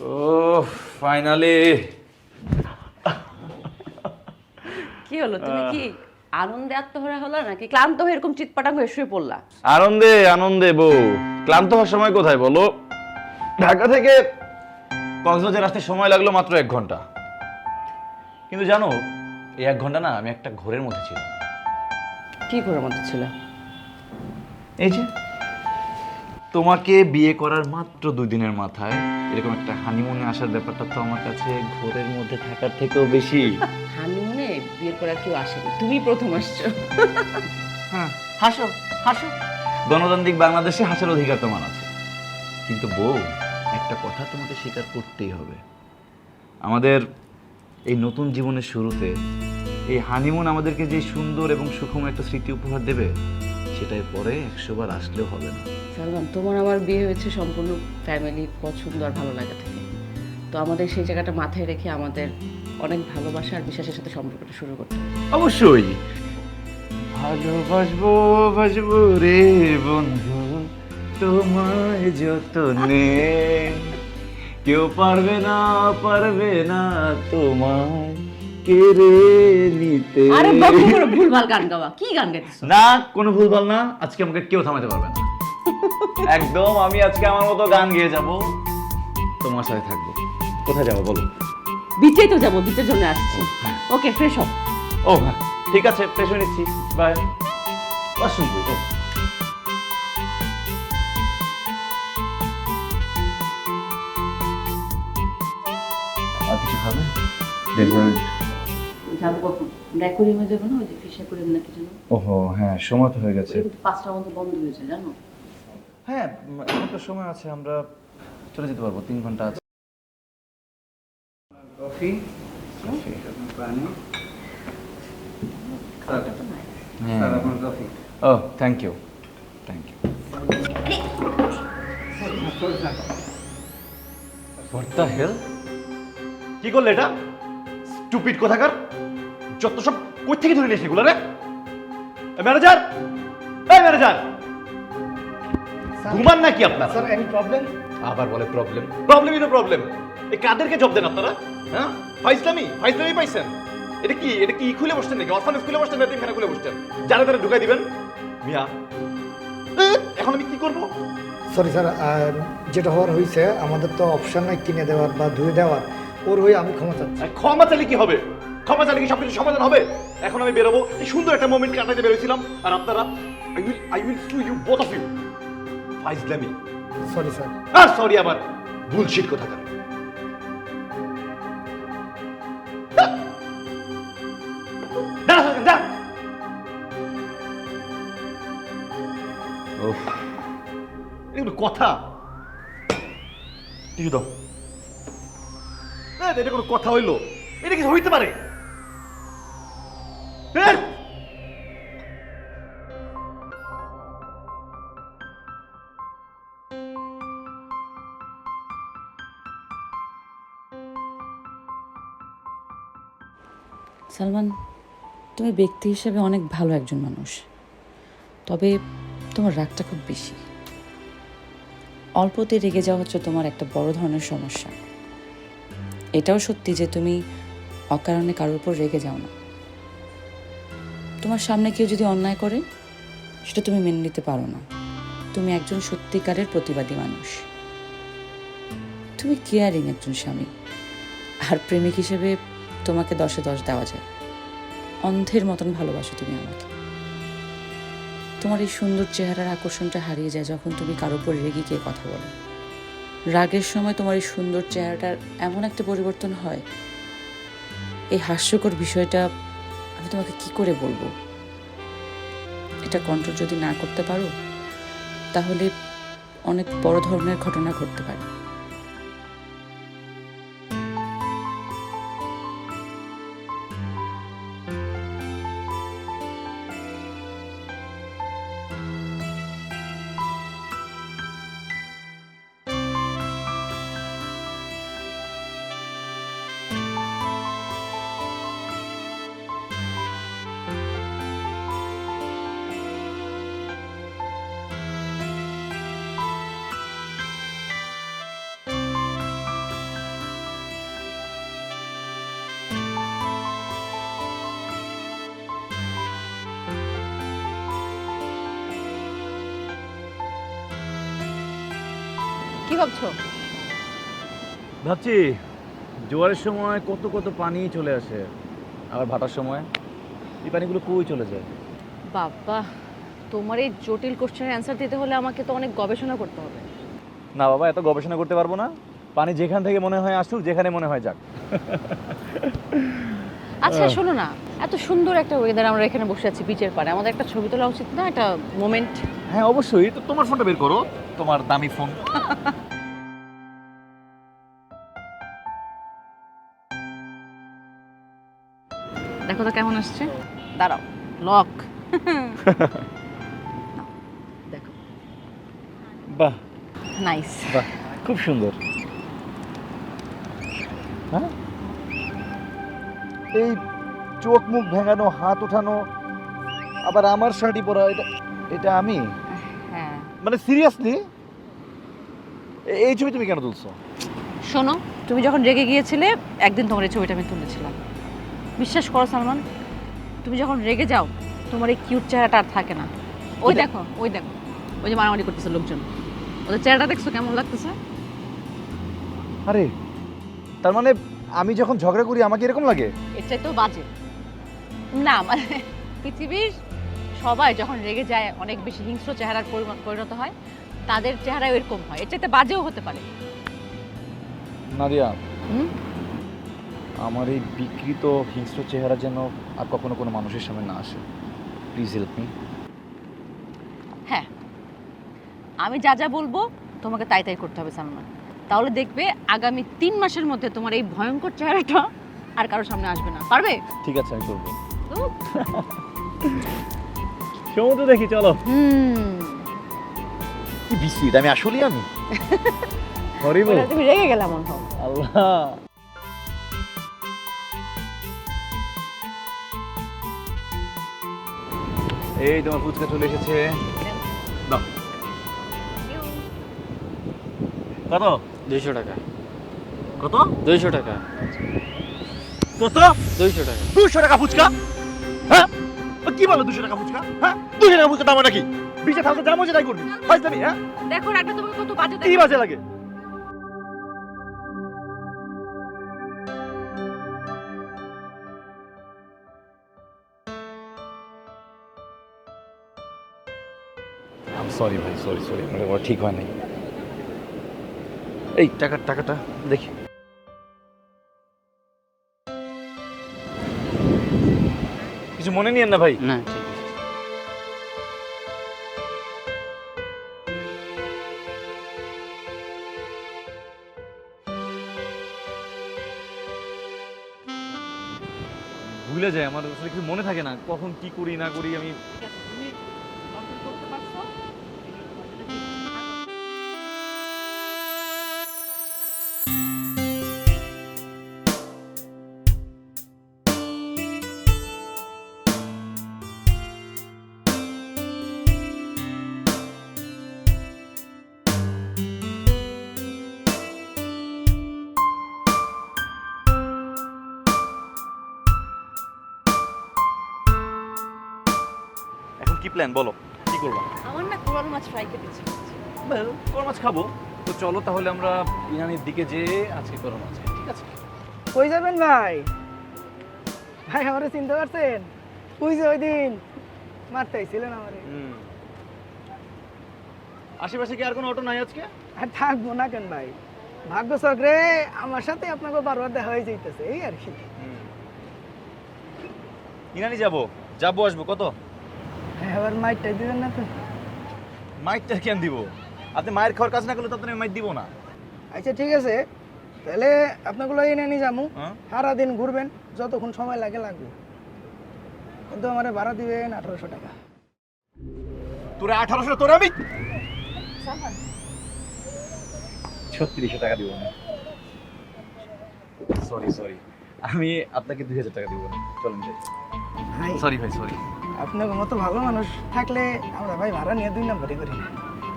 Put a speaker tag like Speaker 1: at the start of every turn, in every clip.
Speaker 1: ও finally.
Speaker 2: কি হলো, তুমি কি আনন্দে আত্মহারা হলো নাকি ক্লান্ত হয়ে এরকম চিৎপাটাং হয়ে শুয়ে পড়লা?
Speaker 1: আনন্দে আনন্দে বউ, ক্লান্ত হওয়ার সময় কোথায় বলো? ঢাকা থেকে কক্সবাজার আসতে সময় লাগলো মাত্র 1 ঘন্টা। কিন্তু জানো, এই 1 ঘন্টা না আমি একটা ঘোরের মধ্যে ছিলাম।
Speaker 2: কি ঘোরের মধ্যে ছিল?
Speaker 1: এই যে তোমাকে বিয়ে করার মাত্র 2 দিনের মাথায় এরকম একটা হানিমুনে আসার ব্যাপারটা তো আমার কাছে ঘোরের মধ্যে থাকার থেকেও বেশি।
Speaker 2: হানিমুনে বিয়ের করে আর কেউ আসেনি, তুমি প্রথম আসছো।
Speaker 1: হ্যাঁ, হাসো হাসো। গণতান্ত্রিক বাংলাদেশে হাসার অধিকার তোমার আছে। কিন্তু বউ, একটা কথা তোমাকে স্বীকার করতেই হবে, আমাদের এই নতুন জীবনের শুরুতে এই হানিমুন আমাদেরকে যে সুন্দর এবং সুখম একটা স্মৃতি উপহার দেবে, সেটাই পরে 100 বার আসলেও হবে না।
Speaker 2: সালমান, তোমার আমার বিয়ে হয়েছে সম্পূর্ণ ফ্যামিলি পছন্দ আর ভালো লাগা থেকে। তো আমাদের সেই জায়গাটা মাথায় রেখে আমাদের অনেক ভালোবাসা আর বিশ্বাসের সাথে সম্পর্কটা শুরু করতে হবে।
Speaker 1: অবশ্যই ভালোবাসবো বাসবো রে বন্ধু, তোমায় যতনে কেউ পারবে না তোমায় কেড়ে নিতে।
Speaker 2: আরে বাবু, বড় ভুলভাল গান গাওয়া, কি গান গাইতেছো?
Speaker 1: না, কোনো ভুলভাল না। আজকে আমাকে কেউ থামাতে পারবে না। একদম আমি আজকে আমার মতো গান গেয়ে যাব, তোমার সাথে থাকবো। কোথায় যাবো বলো?
Speaker 2: বিচেই তো যাবো, বিচের জন্য আসছি। ওকে, ফ্রেশ হও।
Speaker 1: ও হ্যাঁ, ঠিক আছে, ফ্রেশ হয়ে নিচ্ছি। বাই। ওয়াশরুম কই? ও আর কিছু খাবে? ডেজার্ট?
Speaker 2: যাবো কখন? ডেকোরিয়ামে যাবো না, ওই যে ফিশ অ্যাকোরিয়াম নাকি যেন?
Speaker 1: ওহো হ্যাঁ, সময় তো হয়ে গেছে।
Speaker 2: ওটা কিন্তু 5টার মধ্যে বন্ধ হয়েছে, জানো?
Speaker 1: হ্যাঁ, এখন তো সময় আছে, আমরা চলে যেতে পারবো, 3 ঘন্টা আছে।
Speaker 3: Coffee
Speaker 1: coffee.
Speaker 3: পানি
Speaker 2: খাওয়াটা তো নাই।
Speaker 3: স্যার আপনার কফি
Speaker 1: ও thank you, thank you. What the hell? কি করলে এটা? স্টুপিড কোথাকার! যত সব কই থেকে ধরে নিয়ে সেগুলো রে? ম্যানেজার, এই ম্যানেজার, ঘুমান নাকি আপনার?
Speaker 3: স্যার এনি প্রবলেম
Speaker 1: আবার বলে প্রবলেম, প্রবলেমই তো প্রবলেম। এই কাদেরকে জব দেন আপনারা? হ্যাঁ, ফাইজলামি পাইছেন। এটা কি খুলে বসছেন নাকি? অরফানেজ খুলে বসছেন, এতিমখানা খুলে বসছেন? যারা তারা ঢুকাই দিবেন মিয়া। এখন আমি কি করব?
Speaker 3: সরি স্যার যেটা হওয়ার হয়েছে আমাদের তো অপশন নাই কিনে দেওয়ার বা ধুয়ে দেওয়ার, ওর হয়ে আমি ক্ষমা চাচ্ছি।
Speaker 1: ক্ষমা চাইলে কি হবে? ক্ষমা চাইলে কি সবকিছু সমাধান হবে? এখন আমি বেরোবো, এই সুন্দর একটা মোমেন্ট কাটাতে বেরোছিলাম, আর আপনারা I will sue you both of you. ফাইজলামি।
Speaker 3: Sorry sir.
Speaker 1: আর সরি আবার বুলশিট কোথাকার। যা। ওহ, এগুলো কথা? টিস্যু দাও। এটা কোনো কথা হইলো? এটা কিছু হইতে পারে?
Speaker 2: সালমান, তুমি ব্যক্তি হিসেবে অনেক ভালো একজন মানুষ, তবে তোমার রাগটা খুব বেশি। অল্পতে রেগে যাওয়া হচ্ছে তোমার একটা বড় ধরনের সমস্যা। এটাও সত্যি যে তুমি অকারণে কারোর উপর রেগে যাও না। তোমার সামনে কেউ যদি অন্যায় করে, সেটা তুমি মেনে নিতে পারো না। তুমি একজন সত্যিকারের প্রতিবাদী মানুষ। তুমি কেয়ারিং একজন স্বামী, আর প্রেমিক হিসেবে তোমাকে 10-এ 10 দেওয়া যায়। অন্ধের মতন ভালোবাসো তুমি আমাকে। তোমার এই সুন্দর চেহারার আকর্ষণটা হারিয়ে যায় যখন তুমি কারোর উপর রেগে গিয়ে কথা বলো। রাগের সময় তোমার এই সুন্দর চেহারাটার এমন একটা পরিবর্তন হয়, এই হাস্যকর বিষয়টা আমি তোমাকে কি করে বলবো। এটা কন্ট্রোল যদি না করতে পারো, তাহলে অনেক বড় ধরনের ঘটনা ঘটতে পারে।
Speaker 4: ভাবছো?
Speaker 1: ভাবছি জোয়ারের সময় কত কত পানি চলে আসে, আবার ভাটার সময় এই পানিগুলো কই চলে যায়?
Speaker 4: বাবা, তোমার এই জটিল কোশ্চেনের অ্যান্সার দিতে হলে আমাকে তো অনেক গবেষণা করতে হবে।
Speaker 1: না বাবা, এত গবেষণা করতে পারবো না। পানি যেখান থেকে মনে হয় আসুক, যেখানে মনে হয় যাক।
Speaker 4: আচ্ছা শোনো না, এত সুন্দর একটা ওয়েদার, আমরা এখানে বসে আছি বিচের পাড়ে, আমাদের একটা ছবি তোলা উচিত না? একটা মোমেন্ট।
Speaker 1: হ্যাঁ অবশ্যই, তো তোমার ফোনটা বের করো, তোমার দামি ফোন।
Speaker 4: দেখো তো কেমন আসছে। দাঁড়াও, লক। দেখো,
Speaker 1: বাহ
Speaker 4: নাইস।
Speaker 1: বাহ, খুব সুন্দর। হ্যাঁ, এই চোখ মুখ ভেঙানো, হাত ওঠানো, আবার আমার শাড়ি পরা, এটা এটা আমি?
Speaker 4: হ্যাঁ
Speaker 1: মানে সিরিয়াসলি এই ছবি তুমি কেন তুলছো?
Speaker 4: শোনো, তুমি যখন রেগে গিয়েছিলে একদিন তোমার এই ছবিটা আমি তুলেছিলাম। বিশ্বাস করো সালমান, তুমি যখন রেগে যাও তোমার এই কিউট চেহারাটা আর থাকে না। ওই দেখো, ওই দেখো, ওই যে মারামারি করতেছে লোকজন, ওদের চেহারাটা দেখছো কেমন লাগতেছে?
Speaker 1: আরে তার মানে আমি যখন ঝগড়া করি আমাকে এরকম লাগে?
Speaker 4: এর চাইতেও বাজে না, মানে পৃথিবীর সবাই যখন রেগে যায় অনেক বেশি হিংস্র চেহারার পরিণত হয়, তাদের চেহারা এরকম হয়, এর চাইতে বাজেও হতে পারে।
Speaker 1: নাদিয়া,
Speaker 4: হুম?
Speaker 1: আমার এই বিকৃত হিংস্র চেহারা যেন আর কখনো কোনো মানুষের সামনে না আসে। Please help me.
Speaker 4: হ্যাঁ, আমি যা যা বলবো তোমাকে তাই তাই করতে হবে সালমান। তাহলে দেখবে আগামী 3 মাসের মধ্যে তোমার এই ভয়ঙ্কর চেহারাটা আর কারোর সামনে আসবে না। পারবে?
Speaker 1: ঠিক আছে, আমি করবো।
Speaker 4: তো
Speaker 1: সমুদ্র দেখি, চলো।
Speaker 4: হুম,
Speaker 1: কি বিস্মিত, আমি আসলেই আমি হরিবল।
Speaker 4: তুমি রেগে গেলে মন হোক।
Speaker 1: আল্লাহ, এই তোমার ফুচকা চলে এসেছে। দাও। কত?
Speaker 5: 200 টাকা।
Speaker 1: কত?
Speaker 5: 200 টাকা।
Speaker 1: কত?
Speaker 5: 200 টাকা।
Speaker 1: 200 টাকা ফুচকা? হ্যাঁ, কি বলো 200 টাকা ফুচকা? হ্যাঁ, 200 টাকা ফুচকা দাম নাকি? বিচে থাকতে যা মজা তাই করবি, ফাইজলামি। হ্যাঁ,
Speaker 4: দেখো রাখবে তোমাকে কত বাজে
Speaker 1: কি বাজে লাগে? সরি ভাই, সরি সরি, আমার বলা ঠিক হয় নাই। এই টাকাটা দেখি। কিছু মনে নিয়েন না ভাই।
Speaker 5: না ঠিক আছে।
Speaker 1: ভুলে যায়, আমার আসলে কিছু মনে থাকে না, কখন কি করি না করি আমি।
Speaker 4: তুমি কন্ট্রোল করতে পারছো?
Speaker 1: এখন কি প্ল্যান বলো, কি করবো?
Speaker 4: আমার না কোরাল মাছ ফ্রাই খেতে ইচ্ছে করছে।
Speaker 1: কোন মাছ খাবো? তো চলো তাহলে আমরা ইরানির দিকে যেয়ে আজকে করো মাছ খাই, ঠিক আছে?
Speaker 6: কই যাবেন ভাই? ভাই আমারে চিনতে পারছেন? ওই যে ওই দিন মারতে আইছিলেন আমারে।
Speaker 1: আশেপাশে কি আর কোনো অটো নাই আজকে?
Speaker 6: আর থাকবো না কেন ভাই, ভাগ্য চক্রে আমার সাথে আপনাকে বারবার দেখা হয়ে যাইতেছে, এই আর কি।
Speaker 1: ইরানি যাবো যাবো আসবো, কত?
Speaker 6: হ্যাঁ, আবার মাইটটাই দিবেন না তো?
Speaker 1: মাইকটা কেন দিব? আপনি মায়ের খাওয়ার কাজ না করলে তো আপনি মাইক দিব না।
Speaker 6: আচ্ছা ঠিক আছে, তাহলে আপনাগুলো এনে নিয়ে যাবো।
Speaker 1: হ্যাঁ?
Speaker 6: সারাদিন ঘুরবেন, যতক্ষণ সময় লাগে লাগবে, কিন্তু আমারে ভাড়া দিবেন 1800 টাকা।
Speaker 1: তোরে 1800, তোরে আমি 3600 টাকা দিব না। সরি, আমি আপনাকে 2000 টাকা দিব না, চলেন যাই।
Speaker 6: ভাই
Speaker 1: সরি ভাই, সরি।
Speaker 6: আপনার মতো ভালো মানুষ থাকলে আমরা ভাই ভাড়া নিয়ে 2 নম্বরই করি না।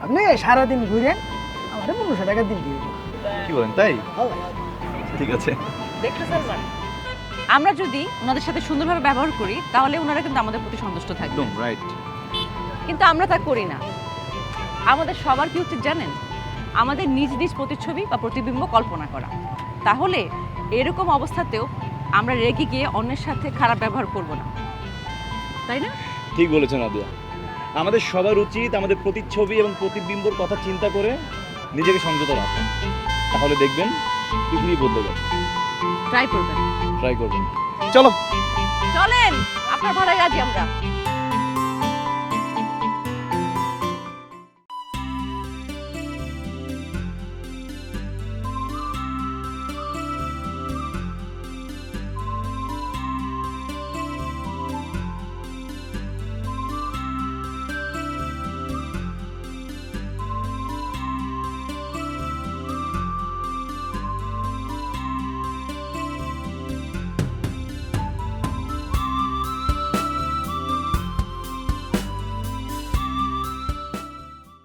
Speaker 6: আপনি সারাদিন ঘুরেন, আমাদের 1500 টাকা দিন দিয়ে দিন।
Speaker 1: কি বলেন তাই?
Speaker 6: ভালো।
Speaker 1: ঠিক আছে।
Speaker 4: দেখলে সালমান, আমরা যদি ওনাদের সাথে সুন্দরভাবে ব্যবহার করি তাহলে ওনারা কিন্তু আমাদের প্রতি সন্তুষ্ট থাকবে।
Speaker 1: একদম রাইট।
Speaker 4: কিন্তু আমরা তা করি না। আমাদের সবার কি উচিত জানেন? আমাদের নিজ নিজ প্রতিচ্ছবি বা প্রতিবিম্ব কল্পনা করা। তাহলে এরকম অবস্থাতেও আমরা রেগে গিয়ে অন্যের সাথে খারাপ ব্যবহার করব না, তাই না?
Speaker 1: ঠিক বলেছেন নাদিয়া, আমাদের সবার উচিত আমাদের প্রতিচ্ছবি এবং প্রতিবিম্বর কথা চিন্তা করে নিজেকে সংযত রাখা। তাহলে দেখবেন পৃথিবী বদলে গেছে।
Speaker 4: ট্রাই করবেন।
Speaker 1: ট্রাই করবেন। চলো।
Speaker 4: চলেন, আপনার ভাড়ায় রাজি আমরা।